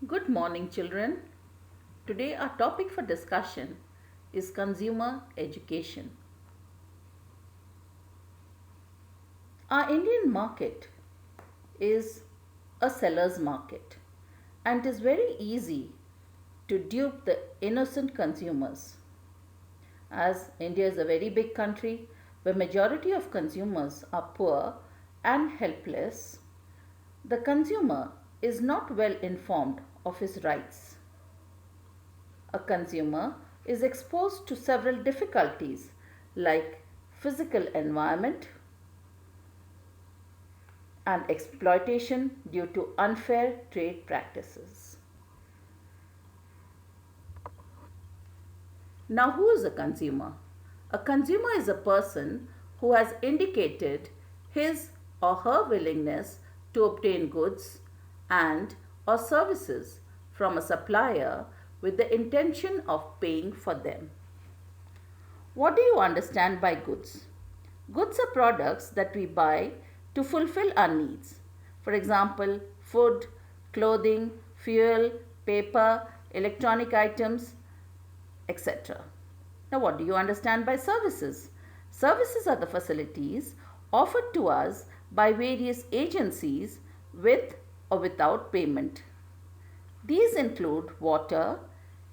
Good morning, children. Today, our topic for discussion is consumer education. Our Indian market is a seller's market, and it is very easy to dupe the innocent consumers. As India is a very big country where majority of consumers are poor and helpless, the consumer is not well informed of his rights. A consumer is exposed to several difficulties like physical environment and exploitation due to unfair trade practices. Now, who is a consumer? A consumer is a person who has indicated his or her willingness to obtain goods and or services from a supplier with the intention of paying for them. What do you understand by goods? Goods are products that we buy to fulfill our needs. For example, food, clothing, fuel, paper, electronic items, etc. Now, what do you understand by services? Services are the facilities offered to us by various agencies with or without payment. These include water,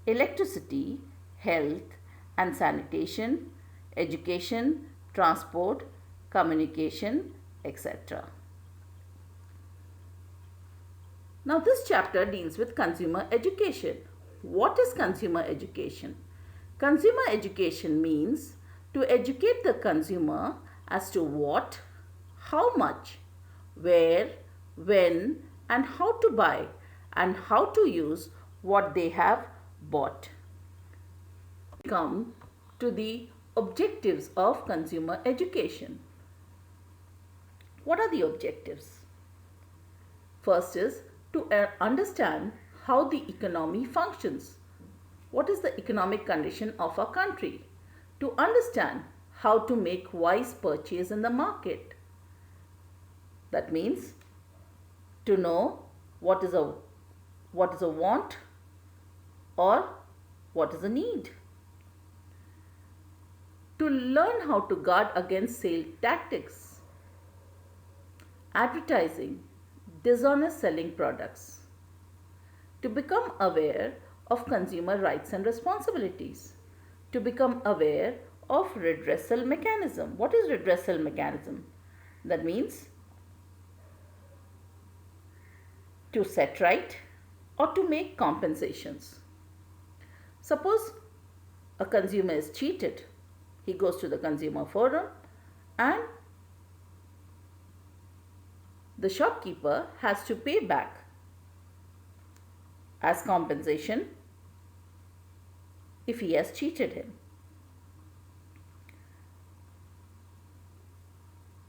electricity, health and sanitation, education, transport, communication, etc. Now, this chapter deals with consumer education. What is consumer education? Consumer education means to educate the consumer as to what, how much, where, when, and how to buy and how to use what they have bought. We come to the objectives of consumer education. What are the objectives? First is to understand how the economy functions. What is the economic condition of our country? To understand how to make wise purchase in the market. That means to know what is a want or what is a need. To learn how to guard against sale tactics, advertising, dishonest selling products. To become aware of consumer rights and responsibilities. To become aware of redressal mechanism. What is redressal mechanism? That means to set right or to make compensations. Suppose a consumer is cheated. He goes to the consumer forum and the shopkeeper has to pay back as compensation if he has cheated him.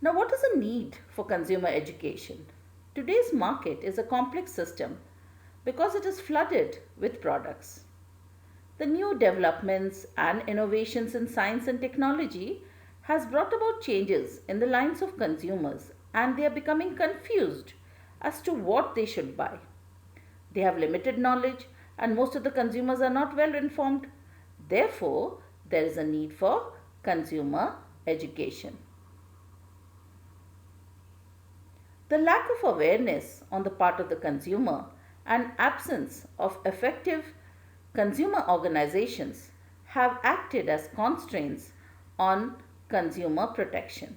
Now, what is the need for consumer education? Today's market is a complex system because it is flooded with products. The new developments and innovations in science and technology has brought about changes in the lives of consumers, and they are becoming confused as to what they should buy. They have limited knowledge and most of the consumers are not well informed. Therefore, there is a need for consumer education. The lack of awareness on the part of the consumer and absence of effective consumer organizations have acted as constraints on consumer protection.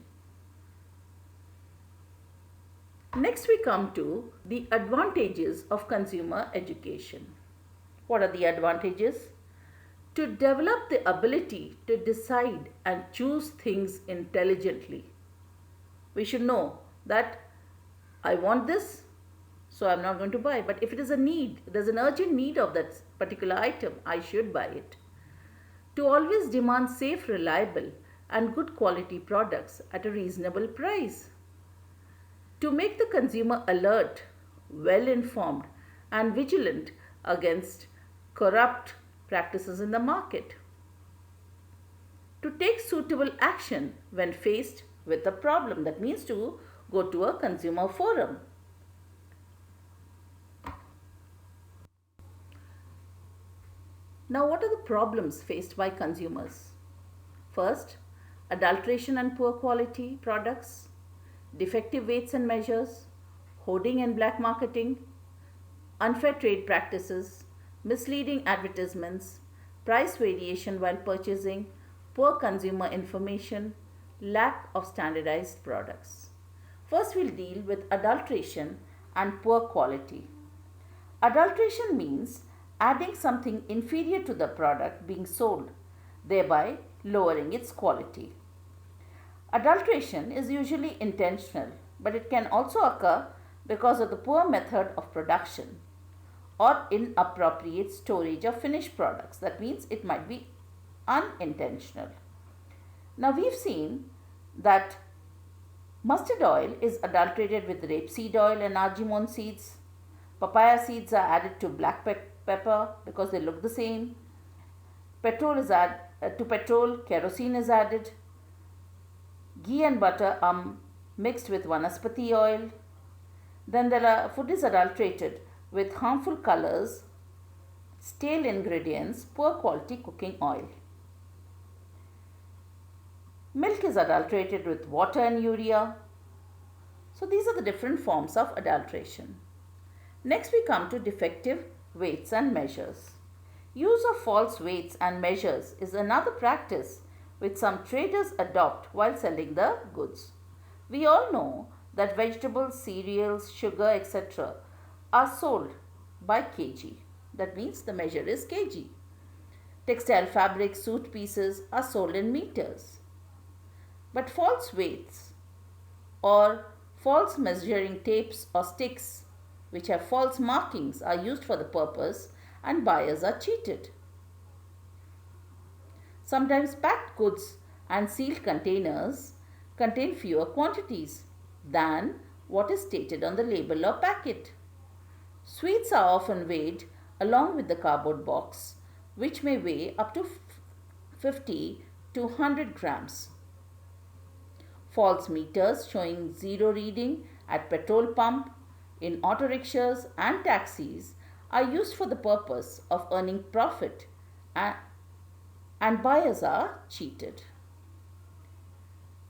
Next, we come to the advantages of consumer education. What are the advantages? To develop the ability to decide and choose things intelligently. We should know that I want this, so I'm not going to buy. But if it is a need, there's an urgent need of that particular item, I should buy it. To always demand safe, reliable, and good quality products at a reasonable price. To make the consumer alert, well informed, and vigilant against corrupt practices in the market. To take suitable action when faced with a problem. That means to go to a consumer forum. Now, what are the problems faced by consumers? First, adulteration and poor quality products, defective weights and measures, hoarding and black marketing, unfair trade practices, misleading advertisements, price variation while purchasing, poor consumer information, lack of standardized products. First, we'll deal with adulteration and poor quality. Adulteration means adding something inferior to the product being sold, thereby lowering its quality. Adulteration is usually intentional, but it can also occur because of the poor method of production or inappropriate storage of finished products. That means it might be unintentional. Now, we've seen that mustard oil is adulterated with rapeseed oil and argemone seeds. Papaya seeds are added to black pepper because they look the same. To petrol, kerosene is added. Ghee and butter are mixed with vanaspati oil. Then food is adulterated with harmful colors, stale ingredients, poor quality cooking oil. Milk is adulterated with water and urea. So these are the different forms of adulteration. Next we come to defective weights and measures. Use of false weights and measures is another practice which some traders adopt while selling the goods. We all know that vegetables, cereals, sugar, etc. are sold by kg. That means the measure is kg. Textile fabrics, suit pieces are sold in meters. But false weights or false measuring tapes or sticks which have false markings are used for the purpose and buyers are cheated. Sometimes packed goods and sealed containers contain fewer quantities than what is stated on the label or packet. Sweets are often weighed along with the cardboard box, which may weigh up to 50 to 100 grams. False meters showing zero reading at petrol pump, in auto rickshaws and taxis are used for the purpose of earning profit and buyers are cheated.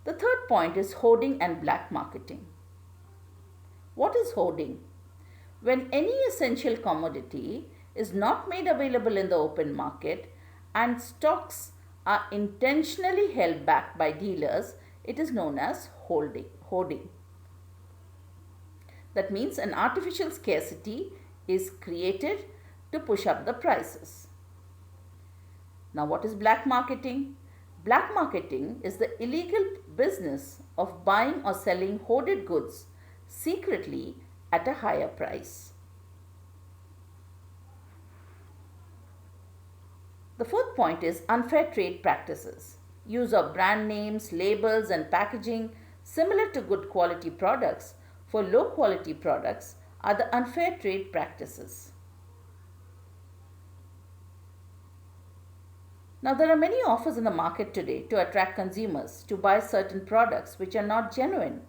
The third point is hoarding and black marketing. What is hoarding? When any essential commodity is not made available in the open market and stocks are intentionally held back by dealers, it is known as hoarding. That means an artificial scarcity is created to push up the prices. Now, what is black marketing? Black marketing is the illegal business of buying or selling hoarded goods secretly at a higher price. The fourth point is unfair trade practices. Use of brand names, labels and packaging similar to good quality products for low quality products are the unfair trade practices. Now, there are many offers in the market today to attract consumers to buy certain products which are not genuine.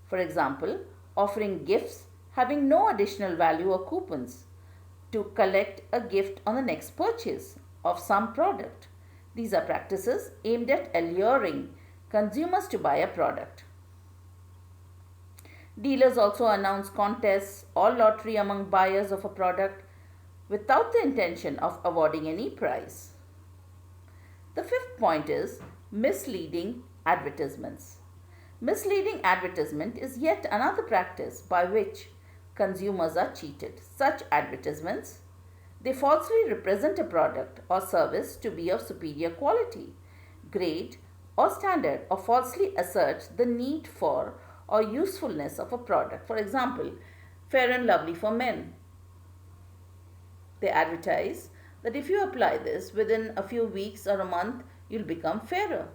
For example, offering gifts having no additional value or coupons to collect a gift on the next purchase of some product. These are practices aimed at alluring consumers to buy a product. Dealers also announce contests or lottery among buyers of a product without the intention of awarding any prize. The fifth point is misleading advertisements. Misleading advertisement is yet another practice by which consumers are cheated. Such advertisements, they falsely represent a product or service to be of superior quality, grade or standard, or falsely assert the need for or usefulness of a product. For example, Fair and Lovely for men. They advertise that if you apply this within a few weeks or a month, you'll become fairer.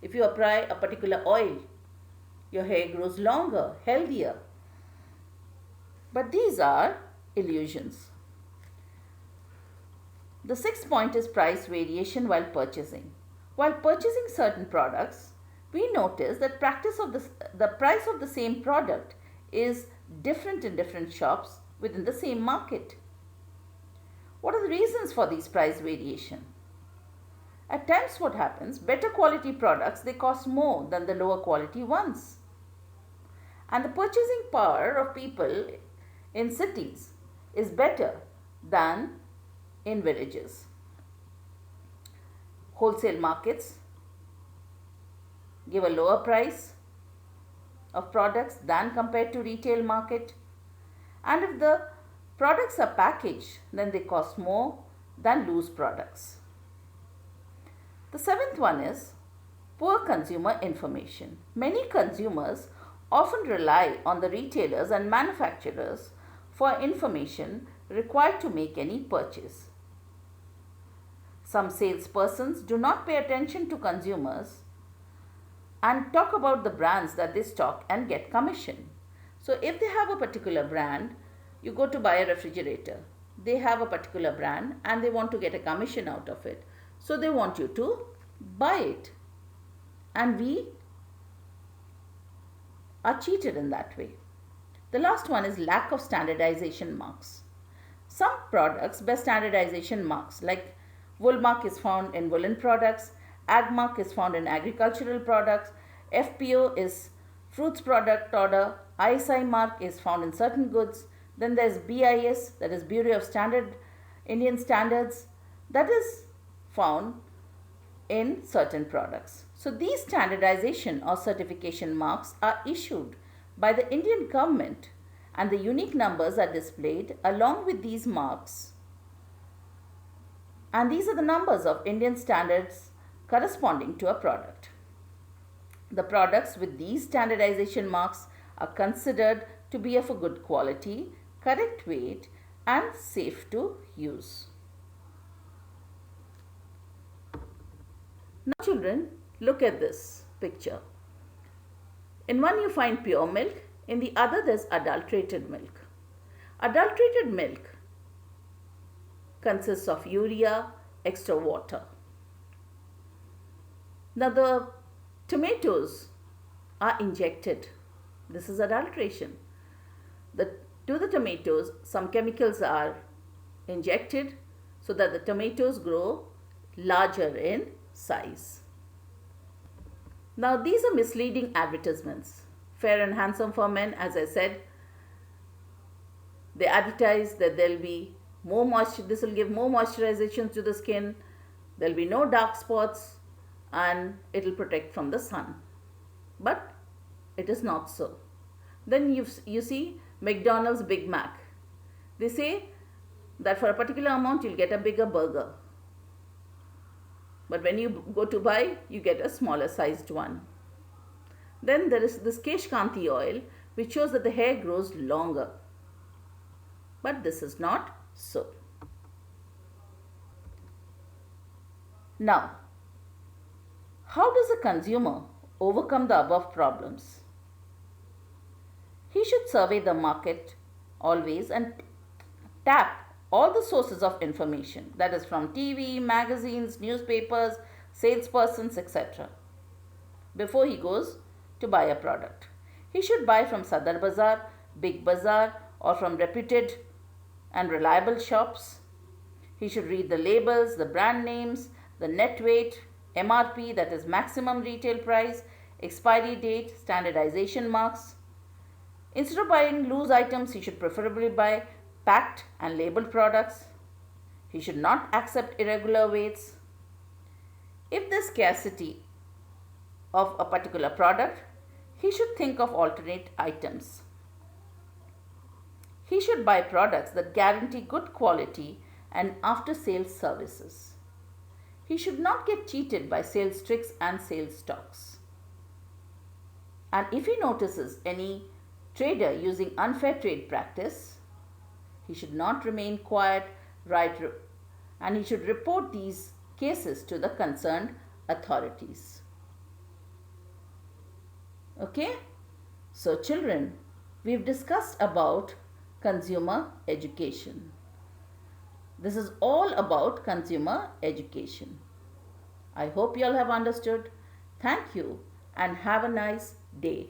If you apply a particular oil, your hair grows longer, healthier. But these are illusions. The sixth point is price variation while purchasing. While purchasing certain products, we notice that the price of the same product is different in different shops within the same market. What are the reasons for these price variation? At times what happens, better quality products, they cost more than the lower quality ones. And the purchasing power of people in cities is better than in villages. Wholesale markets give a lower price of products than compared to retail market. And if the products are packaged, then they cost more than loose products. The seventh one is poor consumer information. Many consumers often rely on the retailers and manufacturers for information required to make any purchase. Some salespersons do not pay attention to consumers and talk about the brands that they stock and get commission. So if they have a particular brand, you go to buy a refrigerator. They have a particular brand and they want to get a commission out of it. So they want you to buy it. And we are cheated in that way. The last one is lack of standardization marks. Some products bear standardization marks, like wool mark is found in woolen products, ag mark is found in agricultural products, FPO is fruits product order, ICSE mark is found in certain goods. Then there is BIS, that is Bureau of Indian Standards, that is found in certain products. So these standardization or certification marks are issued by the Indian government and the unique numbers are displayed along with these marks. And these are the numbers of Indian standards corresponding to a product. The products with these standardization marks are considered to be of a good quality, correct weight and safe to use. Now children, look at this picture. In one you find pure milk, in the other there's adulterated milk. Adulterated milk consists of urea, extra water. Now the tomatoes are injected. This is adulteration. To the tomatoes, some chemicals are injected so that the tomatoes grow larger in size. Now these are misleading advertisements. Fair and handsome for men, as I said, they advertise that there will be more moisture, this will give more moisturization to the skin, there will be no dark spots and it will protect from the sun. But it is not so. Then you see McDonald's Big Mac. They say that for a particular amount you'll get a bigger burger. But when you go to buy, you get a smaller sized one. Then there is this Kesh Kanti oil which shows that the hair grows longer. But this is not so. Now, how does a consumer overcome the above problems? He should survey the market always and tap all the sources of information, that is from TV, magazines, newspapers, salespersons, etc. before he goes to buy a product. He should buy from Sadar Bazaar, Big Bazaar or from reputed and reliable shops. He should read the labels, the brand names, the net weight, MRP, that is maximum retail price, expiry date, standardization marks. Instead of buying loose items, he should preferably buy packed and labeled products. He should not accept irregular weights. If there is scarcity of a particular product, he should think of alternate items. He should buy products that guarantee good quality and after-sales services. He should not get cheated by sales tricks and sales stocks. And if he notices any trader using unfair trade practice, he should not remain quiet, and he should report these cases to the concerned authorities. Okay? So children, we've discussed about consumer education. This is all about consumer education. I hope you all have understood. Thank you and have a nice day.